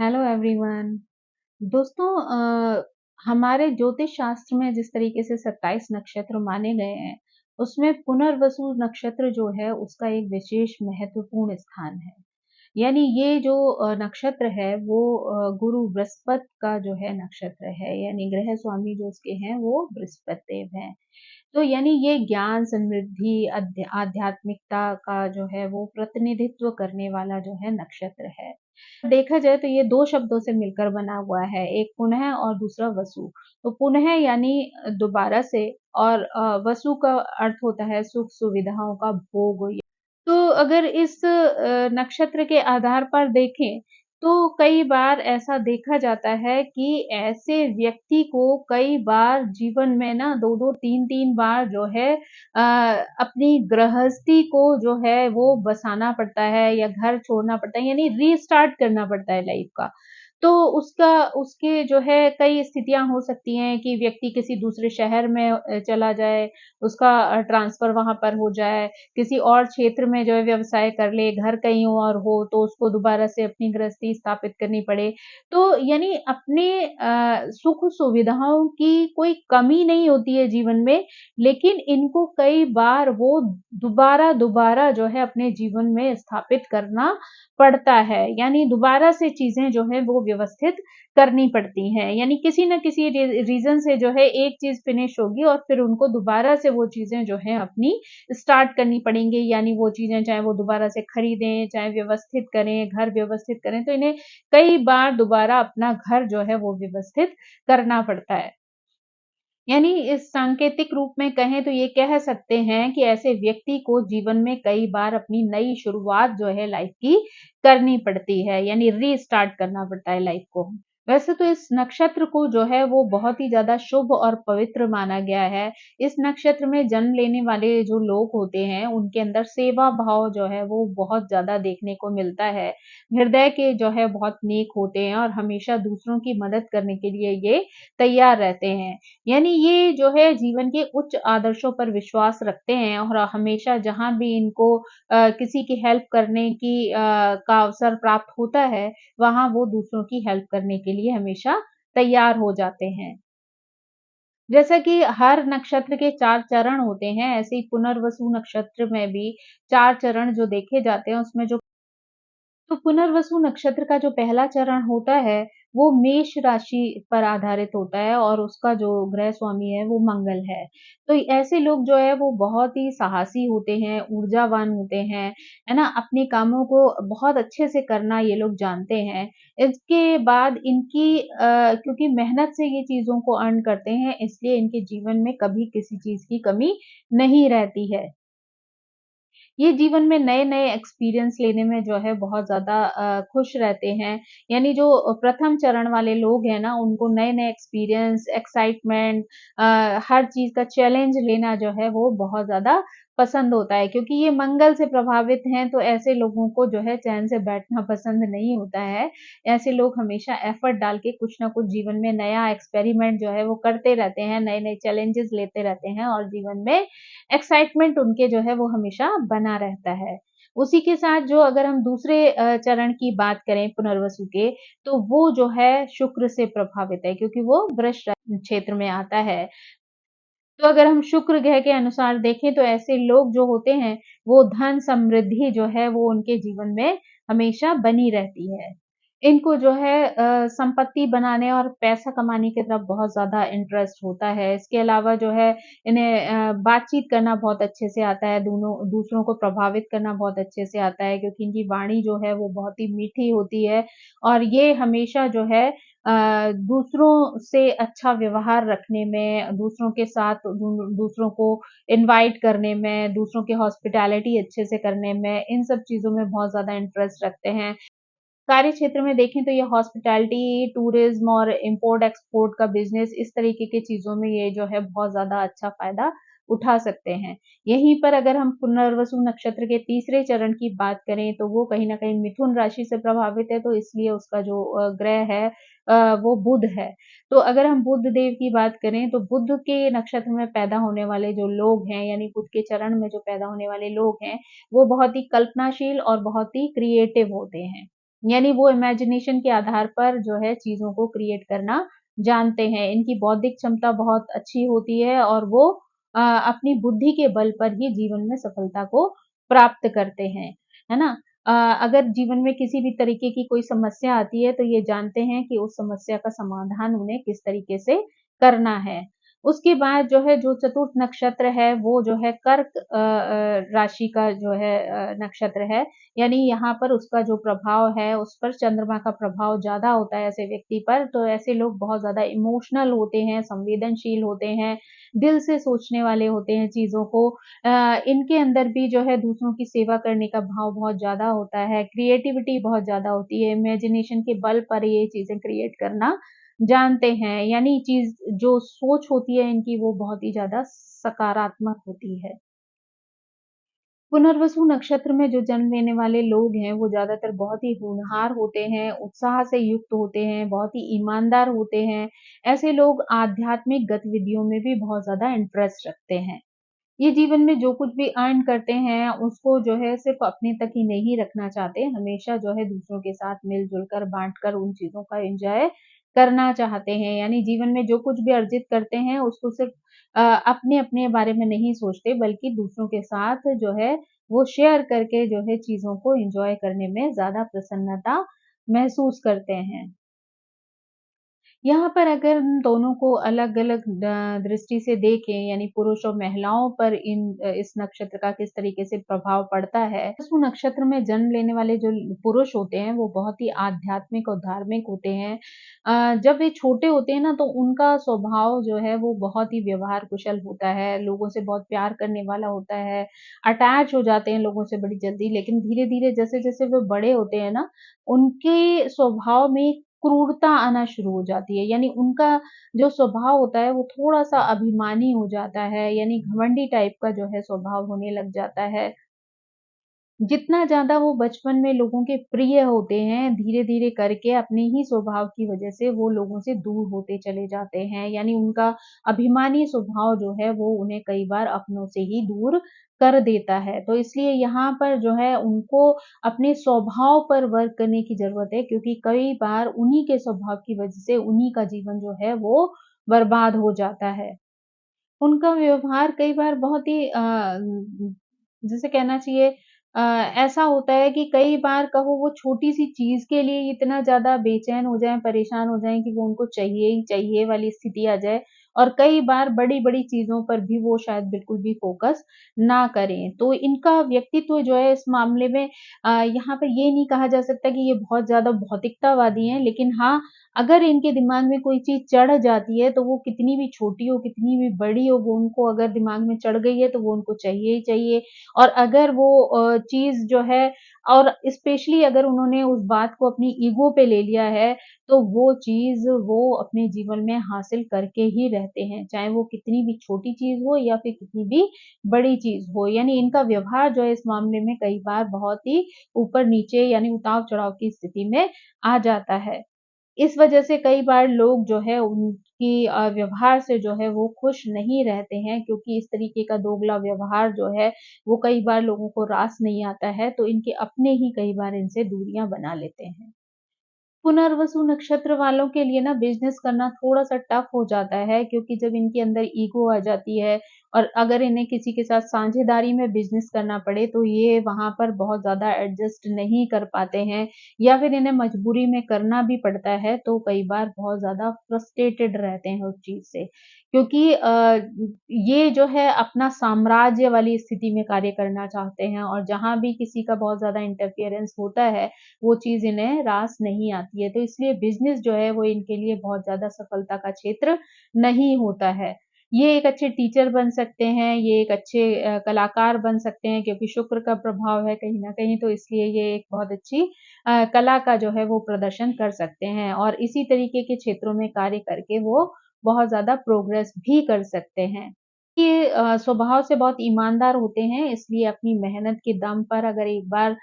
Hello everyone. दोस्तों, हमारे ज्योतिष शास्त्र में जिस तरीके से 27 नक्षत्र माने गए हैं, उसमें पुनर्वसु नक्षत्र जो है उसका एक विशेष महत्वपूर्ण स्थान है। यानी ये जो नक्षत्र है वो गुरु बृहस्पति का जो है नक्षत्र है, यानी ग्रह स्वामी जो उसके हैं वो बृहस्पति देव हैं। तो यानी ये ज्ञान, समृद्धि, आध्यात्मिकता का जो है वो प्रतिनिधित्व करने वाला जो है नक्षत्र है। देखा जाए तो ये 2 शब्दों से मिलकर बना हुआ है, एक पुनः और दूसरा वसु। तो पुनः यानी दोबारा से, और वसु का अर्थ होता है सुख सुविधाओं का भोग। तो अगर इस नक्षत्र के आधार पर देखें, तो कई बार ऐसा देखा जाता है कि ऐसे व्यक्ति को कई बार जीवन में ना 2-2 3-3 बार जो है अपनी गृहस्थी को जो है वो बसाना पड़ता है या घर छोड़ना पड़ता है, यानी रीस्टार्ट करना पड़ता है लाइफ का। तो उसका उसके जो है कई स्थितियाँ हो सकती हैं कि व्यक्ति किसी दूसरे शहर में चला जाए, उसका ट्रांसफ़र वहाँ पर हो जाए, किसी और क्षेत्र में जो है व्यवसाय कर ले, घर कहीं और हो तो उसको दोबारा से अपनी गृहस्थी स्थापित करनी पड़े। तो यानी अपने सुख-सुविधाओं की कोई कमी नहीं होती है जीवन में, लेकिन इनको कई बार वो दोबारा-दोबारा जो है अपने जीवन में स्थापित करना पड़ता है। यानी दोबारा से चीज़ें जो हैं वो व्यवस्थित करनी पड़ती हैं। यानी किसी न किसी रीज़न से जो है एक चीज़ फिनिश होगी और फिर उनको दोबारा से वो चीज़ें जो हैं अपनी स्टार्ट करनी पड़ेंगी। यानी वो चीज़ें चाहे वो दोबारा से खरीदें, चाहे व्यवस्थित करें, घर व्यवस्थित करें, तो इन्हें कई बार दोबारा अपना घर जो है वो व्यवस्थित करना पड़ता है। यानी इस सांकेतिक रूप में कहें तो ये कह सकते हैं कि ऐसे व्यक्ति को जीवन में कई बार अपनी नई शुरुआत जो है लाइफ की करनी पड़ती है, यानी रीस्टार्ट करना पड़ता है लाइफ को। वैसे तो इस नक्षत्र को जो है वो बहुत ही ज़्यादा शुभ और पवित्र माना गया है। इस नक्षत्र में जन्म लेने वाले जो लोग होते हैं, उनके अंदर सेवा भाव जो है वो बहुत ज़्यादा देखने को मिलता है। हृदय के जो है बहुत नेक होते हैं और हमेशा दूसरों की मदद करने के लिए ये तैयार रहते हैं। यानी ये जो है जीवन के उच्च आदर्शों पर विश्वास रखते हैं और हमेशा जहाँ भी इनको किसी की हेल्प करने की का अवसर प्राप्त होता है, वहाँ वो दूसरों की हेल्प करने के लिए हमेशा तैयार हो जाते हैं। जैसा कि हर नक्षत्र के 4 चरण होते हैं, ऐसे ही पुनर्वसु नक्षत्र में भी 4 चरण जो देखे जाते हैं, उसमें जो तो पुनर्वसु नक्षत्र का जो पहला चरण होता है, वो मेष राशि पर आधारित होता है और उसका जो ग्रह स्वामी है, वो मंगल है। तो ऐसे लोग जो है, वो बहुत ही साहसी होते हैं, ऊर्जावान होते हैं, है ना? अपने कामों को बहुत अच्छे से करना ये लोग जानते हैं। इसके बाद इनकी क्योंकि मेहनत से ये चीज़ों को अर्न करते हैं, इसलिए इनके जीवन में कभी किसी चीज़ की कमी नहीं रहती है। ये जीवन में नए-नए एक्सपीरियंस लेने में जो है बहुत ज़्यादा खुश रहते हैं। यानी जो प्रथम चरण वाले लोग हैं ना, उनको नए-नए एक्सपीरियंस, एक्साइटमेंट हर चीज़ का चैलेंज लेना जो है वो बहुत ज़्यादा पसंद होता है। क्योंकि ये मंगल से प्रभावित हैं, तो ऐसे लोगों को जो है चैन से बैठना पसंद नहीं होता है। ऐसे लोग हमेशा एफर्ट डाल के कुछ न कुछ जीवन में नया एक्सपेरिमेंट जो है वो करते रहते हैं, नए-नए चैलेंजेस लेते रहते हैं और जीवन में एक्साइटमेंट उनके जो है वो हमेशा बना रहता है। उसी के साथ जो अगर हम दूसरे चरण की बात करें पुनर्वसु के, तो वो जो है शुक्र से प्रभावित है क्योंकि वो वृष क्षेत्र में आता है। तो अगर हम शुक्र ग्रह के अनुसार देखें तो ऐसे लोग जो होते हैं, वो धन समृद्धि जो है वो उनके जीवन में हमेशा बनी रहती है। इनको जो है संपत्ति बनाने और पैसा कमाने की तरफ बहुत ज़्यादा इंटरेस्ट होता है। इसके अलावा जो है इन्हें बातचीत करना बहुत अच्छे से आता है, दूसरों को प्रभावित करना बहुत अच्छे से आता है क्योंकि इनकी वाणी जो है वो बहुत ही मीठी होती है और ये हमेशा जो है दूसरों से अच्छा व्यवहार रखने में, दूसरों के साथ दूसरों को इनवाइट करने में, दूसरों की हॉस्पिटैलिटी अच्छे से करने में, इन सब चीज़ों में बहुत ज़्यादा इंटरेस्ट रखते हैं। कार्य क्षेत्र में देखें तो ये हॉस्पिटैलिटी, टूरिज़्म और इम्पोर्ट-एक्सपोर्ट का बिज़नेस इस तरीके की चीज़ों में ये जो है बहुत ज़्यादा अच्छा फ़ायदा उठा सकते हैं। यहीं पर अगर हम पुनर्वसु नक्षत्र के तीसरे चरण की बात करें तो वो कहीं न कहीं मिथुन राशि से प्रभावित है तो इसलिए उसका जो ग्रह है वो बुध है। तो अगर हम बुध देव की बात करें तो बुध के नक्षत्र में पैदा होने वाले जो लोग हैं यानी बुध के चरण में जो पैदा होने वाले लोग हैं, वो बहुत ही कल्पनाशील और बहुत ही क्रिएटिव होते हैं। यानी वो इमेजिनेशन के आधार पर जो है चीज़ों को क्रिएट करना जानते हैं। इनकी बौद्धिक क्षमता बहुत अच्छी होती है और वो अपनी बुद्धि के बल पर ही जीवन में सफलता को प्राप्त करते हैं, है ना? अ, अगर जीवन में किसी भी तरीके की कोई समस्या आती है तो ये जानते हैं कि उस समस्या का समाधान उन्हें किस तरीके से करना है। उसके बाद जो है जो चतुर्थ नक्षत्र है वो जो है कर्क राशि का जो है नक्षत्र है। यानी यहाँ पर उसका जो प्रभाव है उस पर चंद्रमा का प्रभाव ज़्यादा होता है ऐसे व्यक्ति पर, तो ऐसे लोग बहुत ज़्यादा इमोशनल होते हैं, संवेदनशील होते हैं, दिल से सोचने वाले होते हैं चीज़ों को। इनके अंदर भी जो है दूसरों की सेवा करने का भाव बहुत ज़्यादा होता है, क्रिएटिविटी बहुत ज़्यादा होती है, इमेजिनेशन के बल पर ये चीज़ें क्रिएट करना जानते हैं, यानी चीज़ जो सोच होती है इनकी वो बहुत ही ज़्यादा सकारात्मक होती है। पुनर्वसु नक्षत्र में जो जन्म लेने वाले लोग हैं, वो ज़्यादातर बहुत ही होनहार होते हैं, उत्साह से युक्त होते हैं, बहुत ही ईमानदार होते हैं। ऐसे लोग आध्यात्मिक गतिविधियों में भी बहुत ज़्यादा इंटरेस्ट रखते हैं। ये जीवन में जो कुछ भी अर्न करते हैं, उसको जो है सिर्फ़ अपने तक ही नहीं रखना चाहते, हमेशा जो है दूसरों के साथ मिल-जुल कर, बाँट कर उन चीज़ों का एन्जॉय करना चाहते हैं। यानी जीवन में जो कुछ भी अर्जित करते हैं, उसको सिर्फ़ अपने-अपने बारे में नहीं सोचते, बल्कि दूसरों के साथ जो है, वो शेयर करके जो है चीज़ों को एन्जॉय करने में ज़्यादा प्रसन्नता महसूस करते हैं। यहाँ पर अगर हम दोनों को अलग-अलग दृष्टि से देखें यानी पुरुष और महिलाओं पर इस नक्षत्र का किस तरीके से प्रभाव पड़ता है। उस नक्षत्र में जन्म लेने वाले जो पुरुष होते हैं वो बहुत ही आध्यात्मिक और धार्मिक होते हैं। जब वे छोटे होते हैं ना तो उनका स्वभाव जो है वो बहुत ही व्यवहार कुशल होता है, लोगों से बहुत प्यार करने वाला होता है, अटैच हो जाते हैं लोगों से बड़ी जल्दी। लेकिन धीरे-धीरे जैसे-जैसे वो बड़े होते हैं ना, उनके स्वभाव में क्रूरता आना शुरू हो जाती है, यानी उनका जो स्वभाव होता है वो थोड़ा-सा अभिमानी हो जाता है, यानी घमंडी टाइप का जो है स्वभाव होने लग जाता है। जितना ज़्यादा वो बचपन में लोगों के प्रिय होते हैं, धीरे-धीरे करके अपने ही स्वभाव की वजह से वो लोगों से दूर होते चले जाते हैं। यानी उनका अभिमानी स्वभाव जो है वो उन्हें कई बार अपनों से ही दूर कर देता है। तो इसलिए यहाँ पर जो है उनको अपने स्वभाव पर वर्क करने की ज़रूरत है क्योंकि कई बार उन्हीं के स्वभाव की वजह से उन्हीं का जीवन जो है वो बर्बाद हो जाता है। उनका व्यवहार कई बार बहुत ही जैसे कहना चाहिए ऐसा होता है कि कई बार कहो वो छोटी-सी चीज़ के लिए इतना ज़्यादा बेचैन हो जाएँ, परेशान हो जाएँ कि वो उनको चाहिए ही चाहिए वाली स्थिति आ जाए और कई बार बड़ी-बड़ी चीज़ों पर भी वो शायद बिल्कुल भी फ़ोकस ना करें। तो इनका व्यक्तित्व जो है इस मामले में यहाँ पर ये नहीं कहा जा सकता कि ये बहुत ज़्यादा भौतिकतावादी हैं, लेकिन हाँ, अगर इनके दिमाग में कोई चीज़ चढ़ जाती है, तो वो कितनी भी छोटी हो, कितनी भी बड़ी हो, वो उनको अगर दिमाग में चढ़ गई है, तो वो उनको चाहिए ही चाहिए। और अगर वो चीज़ जो है और स्पेशली अगर उन्होंने उस बात को अपनी ईगो पे ले लिया है, तो वो चीज़ वो अपने जीवन में हासिल करके ही रहते हैं, चाहे वो कितनी भी छोटी चीज़ हो या फिर कितनी भी बड़ी चीज़ हो। यानी इनका व्यवहार जो है इस मामले में कई बार बहुत ही ऊपर-नीचे यानी उतार-चढ़ाव की स्थिति में आ जाता है। इस वजह से कई बार लोग जो है उनकी व्यवहार से जो है वो खुश नहीं रहते हैं क्योंकि इस तरीके का दोगला व्यवहार जो है वो कई बार लोगों को रास नहीं आता है, तो इनके अपने ही कई बार इनसे दूरियाँ बना लेते हैं। पुनर्वसु नक्षत्र वालों के लिए ना बिज़नेस करना थोड़ा-सा टफ़ हो जाता है क्योंकि जब इनके अंदर ईगो आ जाती है और अगर इन्हें किसी के साथ साझेदारी में बिज़नेस करना पड़े तो ये वहाँ पर बहुत ज़्यादा एडजस्ट नहीं कर पाते हैं या फिर इन्हें मजबूरी में करना भी पड़ता है तो कई बार बहुत ज़्यादा फ्रस्ट्रेटेड रहते हैं उस चीज़ से। क्योंकि ये जो है अपना साम्राज्य वाली स्थिति में कार्य करना चाहते हैं और जहाँ भी किसी का बहुत ज़्यादा इंटरफेरेंस होता है वो चीज़ इन्हें रास नहीं आती है। तो इसलिए बिज़नेस जो है वो इनके लिए बहुत ज़्यादा सफलता का क्षेत्र नहीं होता है। ये एक अच्छे टीचर बन सकते हैं, ये एक अच्छे कलाकार बन सकते हैं क्योंकि शुक्र का प्रभाव है कहीं न कहीं तो इसलिए ये एक बहुत अच्छी कला का जो है वो प्रदर्शन कर सकते हैं और इसी तरीके के क्षेत्रों में कार्य करके वो बहुत ज़्यादा प्रोग्रेस भी कर सकते हैं। ये स्वभाव से बहुत ईमानदार होते हैं इसलिए अपनी मेहनत के दम पर अगर एक बार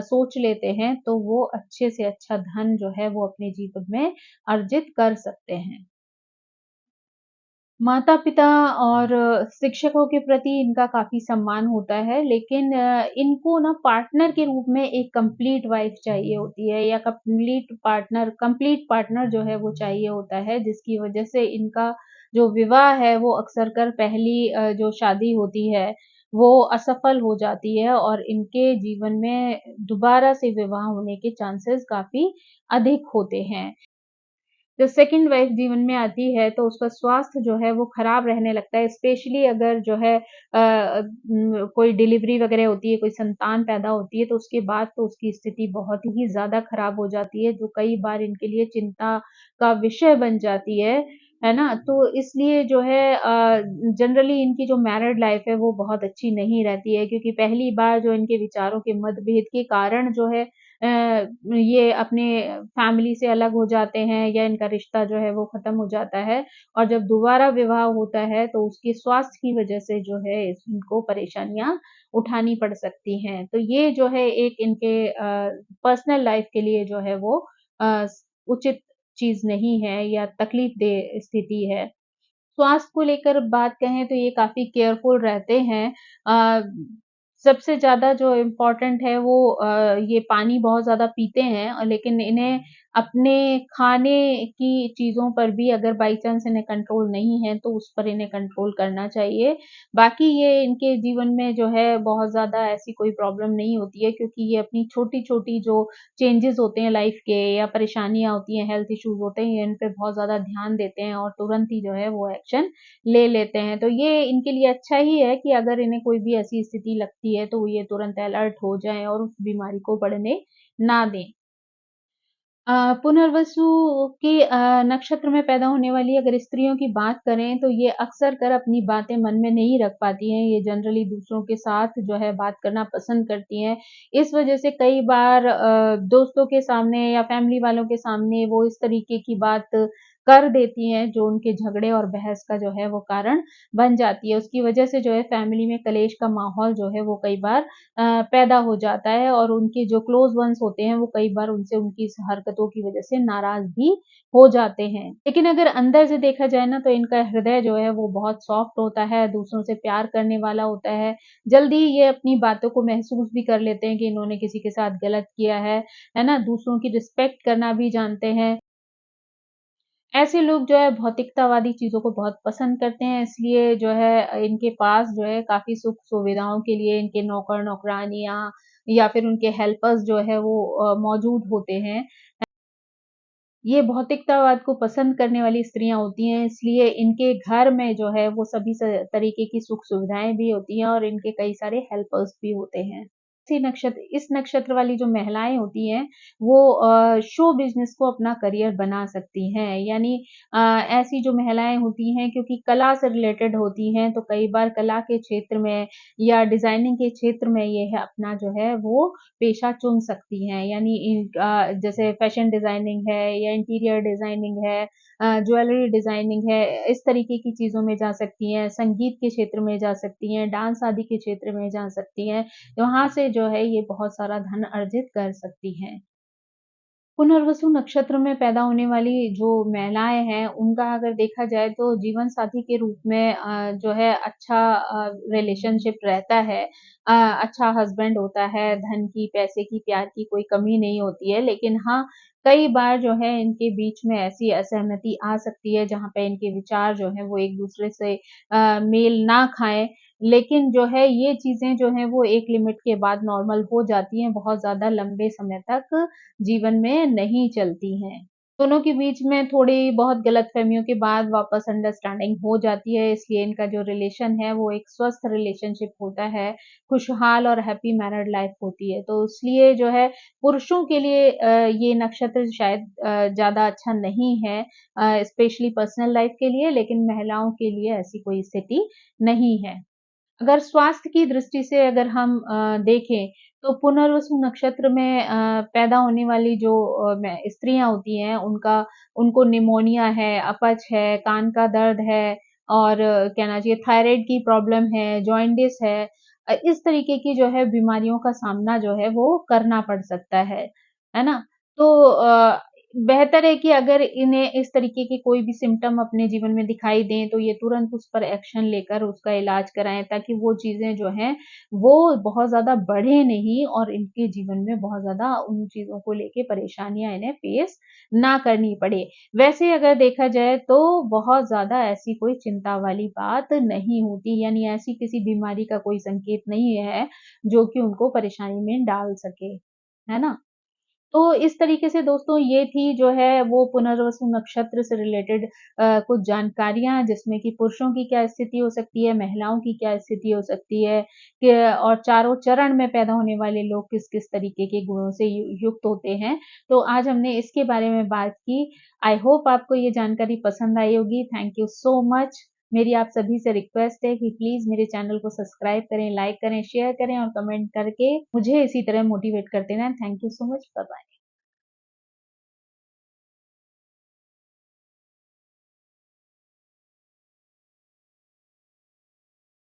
सोच लेते हैं तो वो अच्छे से अच्छा धन जो है वो अपने जीवन में अर्जित कर सकते हैं। माता-पिता और शिक्षकों के प्रति इनका काफ़ी सम्मान होता है, लेकिन इनको ना पार्टनर के रूप में एक कंप्लीट वाइफ़ चाहिए होती है, या कंप्लीट पार्टनर जो है वो चाहिए होता है, जिसकी वजह से इनका जो विवाह है वो अक्सर कर पहली जो शादी होती है, वो असफल हो जाती है और इनके जीवन में दोबारा से विवाह होने के चांसेस काफ़ी अधिक होते हैं। जब सेकंड वाइफ जीवन में आती है तो उसका स्वास्थ्य जो है वो खराब रहने लगता है, स्पेशली अगर जो है कोई डिलीवरी वगैरह होती है, कोई संतान पैदा होती है तो उसके बाद तो उसकी स्थिति बहुत ही ज़्यादा खराब हो जाती है, जो कई बार इनके लिए चिंता का विषय बन जाती है ना? तो इसलिए जो है जनरली इनकी जो मैरिड लाइफ है वो बहुत अच्छी नहीं रहती है, क्योंकि पहली बार जो इनके विचारों के मतभेद के कारण जो है ये अपने फैमिली से अलग हो जाते हैं, या इनका रिश्ता जो है वो ख़त्म हो जाता है, और जब दोबारा विवाह होता है तो उसके स्वास्थ्य की वज़ह से जो है इनको परेशानियाँ उठानी पड़ सकती हैं। तो ये जो है एक इनके पर्सनल लाइफ़ के लिए जो है वो उचित चीज़ नहीं है, या तकलीफ़देह स्थिति है। स्वास्थ्य को लेकर बात कहें तो ये काफ़ी केयरफुल रहते हैं। अ, सबसे ज़्यादा जो इम्पोर्टेंट है वो ये पानी बहुत ज़्यादा पीते हैं, लेकिन इन्हें अपने खाने की चीज़ों पर भी अगर बाई चांस इन्हें कंट्रोल नहीं है, तो उस पर इन्हें कंट्रोल करना चाहिए। बाकी ये इनके जीवन में जो है बहुत ज़्यादा ऐसी कोई प्रॉब्लम नहीं होती है, क्योंकि ये अपनी छोटी-छोटी जो चेंजेज़ होते हैं लाइफ़ के, या परेशानियाँ होती हैं, हेल्थ इश्यूज़ होते हैं, ये इन पे बहुत ज़्यादा ध्यान देते हैं और तुरंत ही जो है वो एक्शन ले लेते हैं। तो ये इनके लिए अच्छा ही है कि अगर इन्हें कोई भी ऐसी स्थिति लगती है तो ये तुरंत अलर्ट हो जाएँ और उस बीमारी को बढ़ने ना दें। पुनर्वसु के नक्षत्र में पैदा होने वाली अगर स्त्रियों की बात करें तो ये अक्सर कर अपनी बातें मन में नहीं रख पाती हैं। ये जनरली दूसरों के साथ जो है बात करना पसंद करती हैं। इस वजह से कई बार दोस्तों के सामने या फैमिली वालों के सामने वो इस तरीके की बात कर देती हैं, जो उनके झगड़े और बहस का जो है वो कारण बन जाती है। उसकी वजह से जो है फैमिली में कलेश का माहौल जो है वो कई बार पैदा हो जाता है, और उनके जो क्लोज़ वन्स होते हैं वो कई बार उनसे उनकी इस हरकतों की वज़ह से नाराज़ भी हो जाते हैं। लेकिन अगर अंदर से देखा जाए ना तो इनका हृदय जो है वो बहुत सॉफ्ट होता है, दूसरों से प्यार करने वाला होता है। जल्दी ही ये अपनी बातों को महसूस भी कर लेते हैं कि इन्होंने किसी के साथ गलत किया है ना? दूसरों की रिस्पेक्ट करना भी जानते हैं। ऐसे लोग जो है भौतिकतावादी चीज़ों को बहुत पसंद करते हैं, इसलिए जो है इनके पास जो है काफ़ी सुख-सुविधाओं के लिए इनके नौकर-नौकरानियाँ या फिर उनके हेल्पर्स जो है वो मौजूद होते हैं। ये भौतिकतावाद को पसंद करने वाली स्त्रियाँ होती हैं, इसलिए इनके घर में जो है वो सभी तरीके की सुख-सुविधाएँ भी होती हैं और इनके कई सारे हेल्पर्स भी होते हैं। इस नक्षत्र वाली जो महिलाएँ होती हैं, वो शो बिज़नेस को अपना करियर बना सकती हैं। यानी ऐसी जो महिलाएँ होती हैं, क्योंकि कला से रिलेटेड होती हैं, तो कई बार कला के क्षेत्र में या डिज़ाइनिंग के क्षेत्र में ये है अपना जो है वो पेशा चुन सकती हैं। यानी जैसे फैशन डिज़ाइनिंग है या इंटीरियर डिज़ाइनिंग है, ज्वेलरी डिज़ाइनिंग है, इस तरीके की चीज़ों में जा सकती हैं, संगीत के क्षेत्र में जा सकती हैं, डांस आदि के क्षेत्र में जा सकती हैं। वहाँ से जो है ये बहुत सारा धन अर्जित कर सकती हैं। पुनर्वसु नक्षत्र में पैदा होने वाली जो महिलाएँ हैं, उनका अगर देखा जाए तो जीवन साथी के रूप में जो है अच्छा रिलेशनशिप रहता है। अच्छा हस्बैंड होता है, धन की, पैसे की, प्यार की कोई कमी नहीं होती है। लेकिन हाँ, कई बार जो है इनके बीच में ऐसी असहमति आ सकती है, जहाँ पे इनके विचार जो हैं वो एक-दूसरे से मेल ना खाएँ। लेकिन जो है ये चीज़ें जो हैं वो एक लिमिट के बाद नॉर्मल हो जाती हैं, बहुत ज़्यादा लंबे समय तक जीवन में नहीं चलती हैं। दोनों के बीच में थोड़ी बहुत गलतफ़हमियों के बाद वापस अंडरस्टैंडिंग हो जाती है, इसलिए इनका जो रिलेशन है वो एक स्वस्थ रिलेशनशिप होता है, खुशहाल और हैप्पी मैरिड लाइफ़ होती है। तो इसलिए जो है पुरुषों के लिए ये नक्षत्र शायद ज़्यादा अच्छा नहीं है, स्पेशली पर्सनल लाइफ़ के लिए, लेकिन महिलाओं के लिए ऐसी कोई स्थिति नहीं है। अगर स्वास्थ्य की दृष्टि से अगर हम देखें, तो पुनर्वसु नक्षत्र में पैदा होने वाली जो स्त्रियाँ होती हैं, उनको निमोनिया है, अपच है, कान का दर्द है, और क्या नाम चाहिए, थायराइड की प्रॉब्लम है, जॉन्डिस है। इस तरीके की जो है बीमारियों का सामना जो है वो करना पड़ सकता है ना? तो बेहतर है कि अगर इन्हें इस तरीके के कोई भी सिम्पटम अपने जीवन में दिखाई दें, तो ये तुरंत उस पर एक्शन लेकर उसका इलाज कराएँ, ताकि वो चीज़ें जो हैं, वो बहुत ज़्यादा बढ़े नहीं और इनके जीवन में बहुत ज़्यादा उन चीज़ों को लेके परेशानियाँ इन्हें फेस ना करनी पड़े। वैसे अगर देखा जाए तो बहुत ज़्यादा ऐसी कोई चिंता वाली बात नहीं होती, यानी ऐसी किसी बीमारी का कोई संकेत नहीं है, जो कि उनको परेशानी में डाल सके, है ना? तो इस तरीके से दोस्तों ये थी जो है वो पुनर्वसु नक्षत्र से रिलेटेड कुछ जानकारियाँ, जिसमें कि पुरुषों की क्या स्थिति हो सकती है, महिलाओं की क्या स्थिति हो सकती है, कि और चारों चरण में पैदा होने वाले लोग किस-किस तरीके के गुणों से युक्त होते हैं। तो आज हमने इसके बारे में बात की। आई होप आपको ये जानकारी पसंद आई होगी। Thank you so much. मेरी आप सभी से रिक्वेस्ट है कि प्लीज़ मेरे चैनल को सब्सक्राइब करें, लाइक करें, शेयर करें और कमेंट करके मुझे इसी तरह मोटिवेट करते रहें। Thank you so much. Bye bye.